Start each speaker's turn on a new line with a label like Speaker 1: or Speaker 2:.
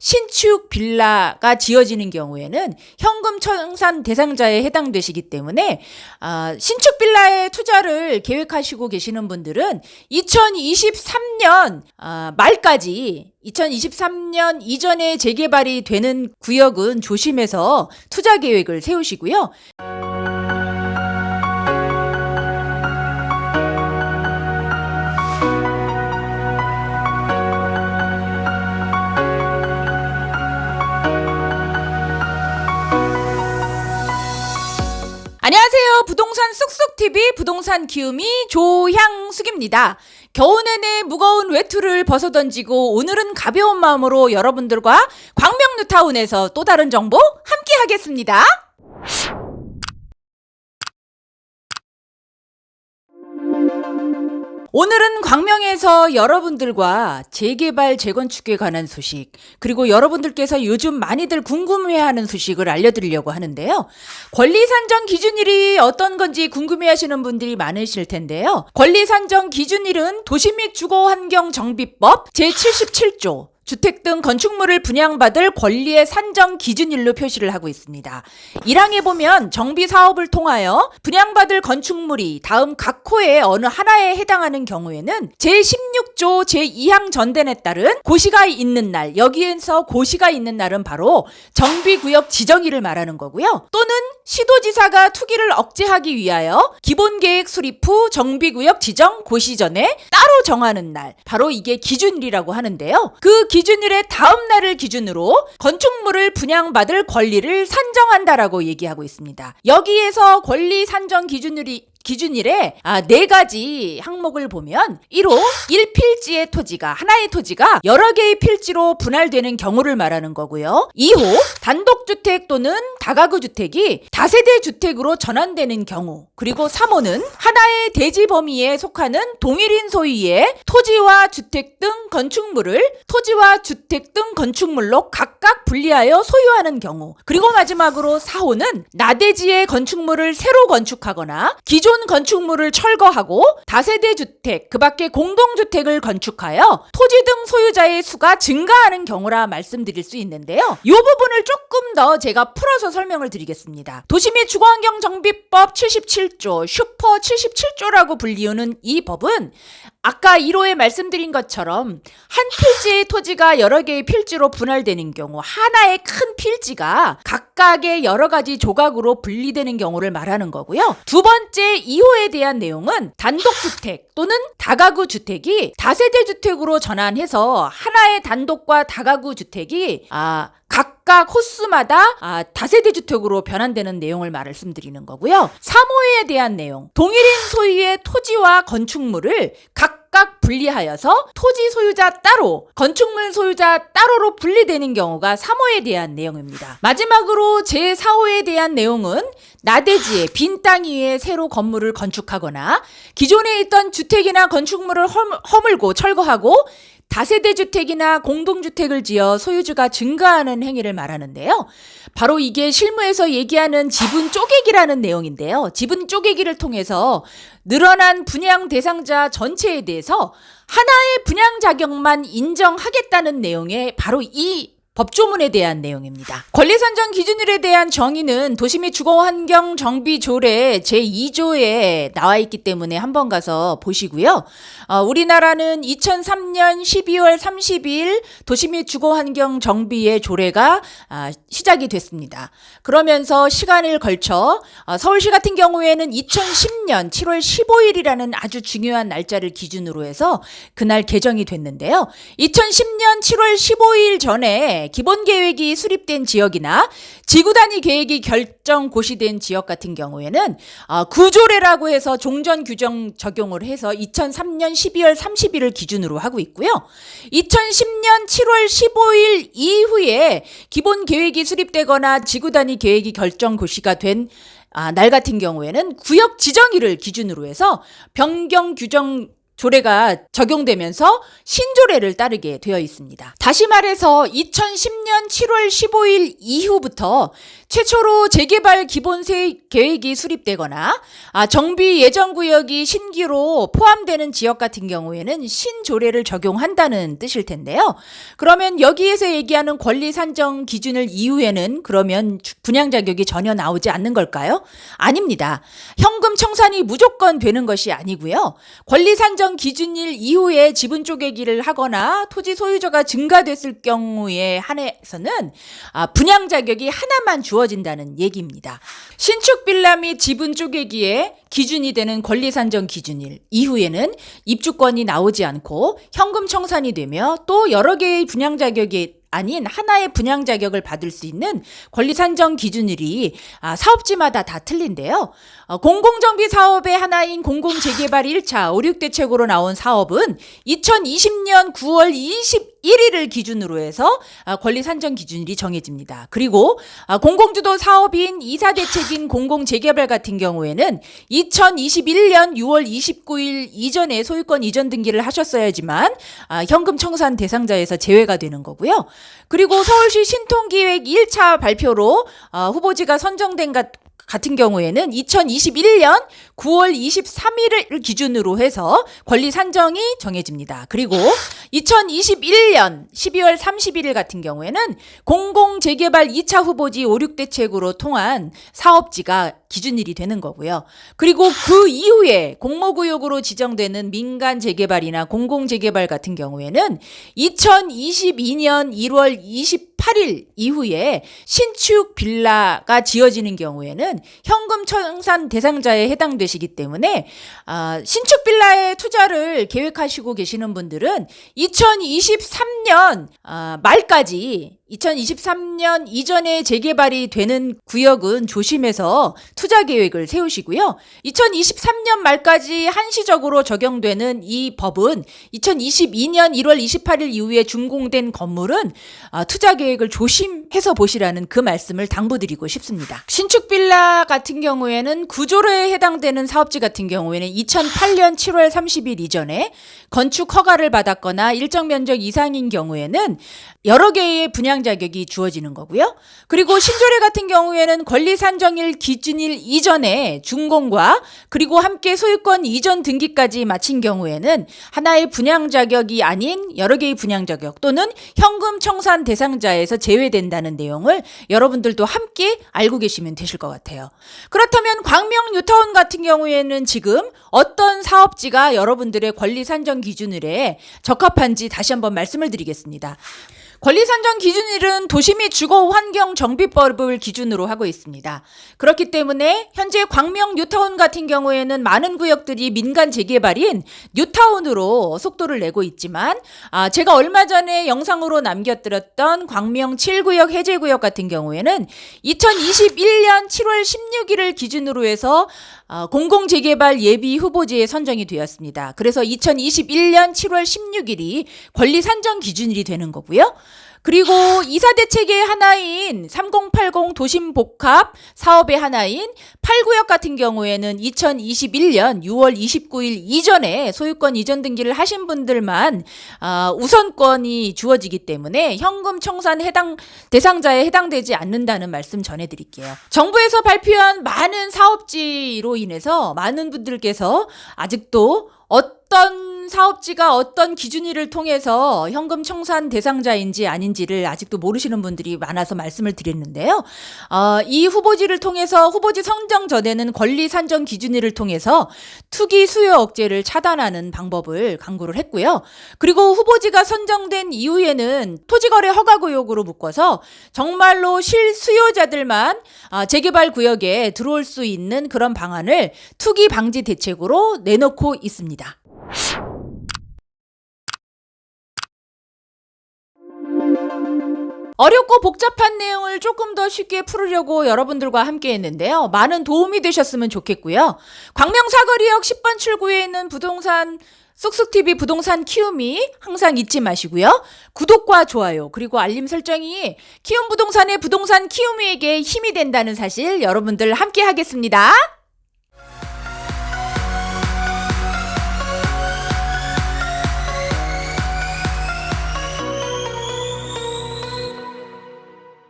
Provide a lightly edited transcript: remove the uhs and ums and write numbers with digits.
Speaker 1: 신축 빌라가 지어지는 경우에는 현금 청산 대상자에 해당되시기 때문에 신축 빌라에 투자를 계획하시고 계시는 분들은 2023년 말까지 2023년 이전에 재개발이 되는 구역은 조심해서 투자 계획을 세우시고요. 안녕하세요. 부동산 쑥쑥TV 부동산 키우미 조향숙입니다. 겨우 내내 무거운 외투를 벗어던지고 오늘은 가벼운 마음으로 여러분들과 광명뉴타운에서 또 다른 정보 함께 하겠습니다. 오늘은 광명에서 여러분들과 재개발, 재건축에 관한 소식, 그리고 여러분들께서 요즘 많이들 궁금해하는 소식을 알려드리려고 하는데요. 권리산정 기준일이 어떤 건지 궁금해하시는 분들이 많으실 텐데요. 권리산정 기준일은 도시 및 주거환경정비법 제77조 주택 등 건축물을 분양받을 권리의 산정 기준일로 표시를 하고 있습니다. 1항에 보면 정비 사업을 통하여 분양받을 건축물이 다음 각 호의 어느 하나에 해당하는 경우에는 제16조 제2항 전단에 따른 고시가 있는 날, 여기에서 고시가 있는 날은 바로 정비구역 지정일을 말하는 거고요. 또는 시도지사가 투기를 억제하기 위하여 기본계획 수립 후 정비구역 지정 고시 전에 따로 정하는 날, 바로 이게 기준일이라고 하는데요. 그 기준일의 다음 날을 기준으로 건축물을 분양받을 권리를 산정한다라고 얘기하고 있습니다. 여기에서 권리 산정 기준일에 4가지 항목을 보면 1호 1필지의 토지가 하나의 토지가 여러 개의 필지로 분할되는 경우를 말하는 거고요. 2호 단독주택 또는 다가구 주택이 다세대 주택으로 전환되는 경우, 그리고 3호는 하나의 대지 범위에 속하는 동일인 소유의 토지와 주택 등 건축물로 각각 분리하여 소유하는 경우, 그리고 마지막으로 4호는 나대지의 건축물을 새로 건축하거나 기존 건축물을 철거하고 다세대 주택, 그 밖에 공동주택을 건축하여 토지 등 소유자의 수가 증가하는 경우라 말씀드릴 수 있는데요. 이 부분을 조금 더 제가 풀어서 설명을 드리겠습니다. 도시 및 주거환경정비법 77조, 슈퍼 77조라고 불리우는 이 법은 아까 1호에 말씀드린 것처럼 한 필지의 토지가 여러 개의 필지로 분할되는 경우, 하나의 큰 필지가 각각의 여러 가지 조각으로 분리되는 경우를 말하는 거고요. 두 번째 2호에 대한 내용은 단독주택 또는 다가구 주택이 다세대 주택으로 전환해서 하나의 단독과 다가구 주택이 각각 호수마다 다세대 주택으로 변환되는 내용을 말씀드리는 거고요. 3호에 대한 내용, 동일인 소유의 토지와 건축물을 각각 분리하여서 토지 소유자 따로, 건축물 소유자 따로로 분리되는 경우가 3호에 대한 내용입니다. 마지막으로 제4호에 대한 내용은 나대지에 빈 땅 위에 새로 건물을 건축하거나 기존에 있던 주택이나 건축물을 허물고 철거하고 다세대 주택이나 공동주택을 지어 소유주가 증가하는 행위를 말하는데요. 바로 이게 실무에서 얘기하는 지분 쪼개기라는 내용인데요. 지분 쪼개기를 통해서 늘어난 분양 대상자 전체에 대해서 하나의 분양 자격만 인정하겠다는 내용의 바로 이 법조문에 대한 내용입니다. 권리산정 기준일에 대한 정의는 도시 및 주거환경정비조례 제2조에 나와 있기 때문에 한번 가서 보시고요. 우리나라는 2003년 12월 30일 도시 및 주거환경정비의 조례가 시작이 됐습니다. 그러면서 시간을 걸쳐 서울시 같은 경우에는 2010년 7월 15일이라는 아주 중요한 날짜를 기준으로 해서 그날 개정이 됐는데요. 2010년 7월 15일 전에 기본계획이 수립된 지역이나 지구단위 계획이 결정 고시된 지역 같은 경우에는 구조례라고 해서 종전 규정 적용을 해서 2003년 12월 30일을 기준으로 하고 있고요. 2010년 7월 15일 이후에 기본계획이 수립되거나 지구단위 계획이 결정 고시가 된 날 같은 경우에는 구역 지정일을 기준으로 해서 변경 규정 조례가 적용되면서 신조례를 따르게 되어 있습니다. 다시 말해서 2010년 7월 15일 이후부터 최초로 재개발 기본세 계획이 수립되거나 정비 예정 구역이 신규로 포함되는 지역 같은 경우에는 신조례를 적용한다는 뜻일 텐데요. 그러면 여기에서 얘기하는 권리 산정 기준일 이후에는 그러면 분양 자격이 전혀 나오지 않는 걸까요? 아닙니다. 현금 청산이 무조건 되는 것이 아니고요. 권리 산정 기준일 이후에 지분 쪼개기를 하거나 토지 소유자가 증가됐을 경우에 한해서는 분양 자격이 하나만 주어진다는 얘기입니다. 신축 빌라 및 지분 쪼개기에 기준이 되는 권리 산정 기준일 이후에는 입주권이 나오지 않고 현금 청산이 되며 또 여러 개의 분양 자격이 아닌 하나의 분양 자격을 받을 수 있는 권리 산정 기준일이 사업지마다 다 틀린데요. 공공정비 사업의 하나인 공공재개발 1차 5.6대책으로 나온 사업은 2020년 9월 21일을 기준으로 해서 권리 산정 기준일이 정해집니다. 그리고 공공주도 사업인 2사대책인 공공재개발 같은 경우에는 2021년 6월 29일 이전에 소유권 이전 등기를 하셨어야지만 현금 청산 대상자에서 제외가 되는 거고요. 그리고 서울시 신통기획 1차 발표로 후보지가 선정된 같은 경우에는 2021년 9월 23일을 기준으로 해서 권리 산정이 정해집니다. 그리고 2021년 12월 31일 같은 경우에는 공공재개발 2차 후보지 5, 6대책으로 통한 사업지가 기준일이 되는 거고요. 그리고 그 이후에 공모구역으로 지정되는 민간재개발이나 공공재개발 같은 경우에는 2022년 1월 28일 이후에 신축 빌라가 지어지는 경우에는 현금 청산 대상자에 해당되시기 때문에 신축 빌라에 투자를 계획하시고 계시는 분들은 2023년 말까지 2023년 이전에 재개발이 되는 구역은 조심해서 투자 계획을 세우시고요. 2023년 말까지 한시적으로 적용되는 이 법은 2022년 1월 28일 이후에 준공된 건물은 투자 계획을 조심해서 보시라는 그 말씀을 당부드리고 싶습니다. 신축 빌라 같은 경우에는 구조로에 해당되는 사업지 같은 경우에는 2008년 7월 30일 이전에 건축 허가를 받았거나 일정 면적 이상인 경우에는 여러 개의 분양 자격이 주어지는 거고요. 그리고 신조례 같은 경우에는 권리 산정일 기준일 이전에 준공과 그리고 함께 소유권 이전 등기까지 마친 경우에는 하나의 분양 자격이 아닌 여러 개의 분양 자격 또는 현금 청산 대상자에서 제외된다는 내용을 여러분들도 함께 알고 계시면 되실 것 같아요. 그렇다면 광명 뉴타운 같은 경우에는 지금 어떤 사업지가 여러분들의 권리 산정 기준일에 적합한지 다시 한번 말씀을 드리겠습니다. 권리 산정 기준일은 도시 및 주거 환경 정비법을 기준으로 하고 있습니다. 그렇기 때문에 현재 광명 뉴타운 같은 경우에는 많은 구역들이 민간 재개발인 뉴타운으로 속도를 내고 있지만 제가 얼마 전에 영상으로 남겨드렸던 광명 7구역 해제구역 같은 경우에는 2021년 7월 16일을 기준으로 해서 공공재개발 예비 후보지에 선정이 되었습니다. 그래서 2021년 7월 16일이 권리 산정 기준일이 되는 거고요. 그리고 2사대책의 하나인 3080 도심복합 사업의 하나인 8구역 같은 경우에는 2021년 6월 29일 이전에 소유권 이전 등기를 하신 분들만 우선권이 주어지기 때문에 현금 청산 대상자에 해당되지 않는다는 말씀 전해드릴게요. 정부에서 발표한 많은 사업지로 인해서 많은 분들께서 아직도 어떤 사업지가 어떤 기준일을 통해서 현금 청산 대상자인지 아닌지를 아직도 모르시는 분들이 많아서 말씀을 드렸는데요. 이 후보지를 통해서 후보지 선정 전에는 권리 산정 기준일을 통해서 투기 수요 억제를 차단하는 방법을 강구를 했고요. 그리고 후보지가 선정된 이후에는 토지거래 허가구역으로 묶어서 정말로 실수요자들만 재개발 구역에 들어올 수 있는 그런 방안을 투기 방지 대책으로 내놓고 있습니다. 어렵고 복잡한 내용을 조금 더 쉽게 풀으려고 여러분들과 함께 했는데요. 많은 도움이 되셨으면 좋겠고요. 광명 사거리역 10번 출구에 있는 부동산 쑥쑥TV 부동산 키움이 항상 잊지 마시고요. 구독과 좋아요 그리고 알림 설정이 키움부동산의 부동산 키움이에게 힘이 된다는 사실 여러분들 함께 하겠습니다.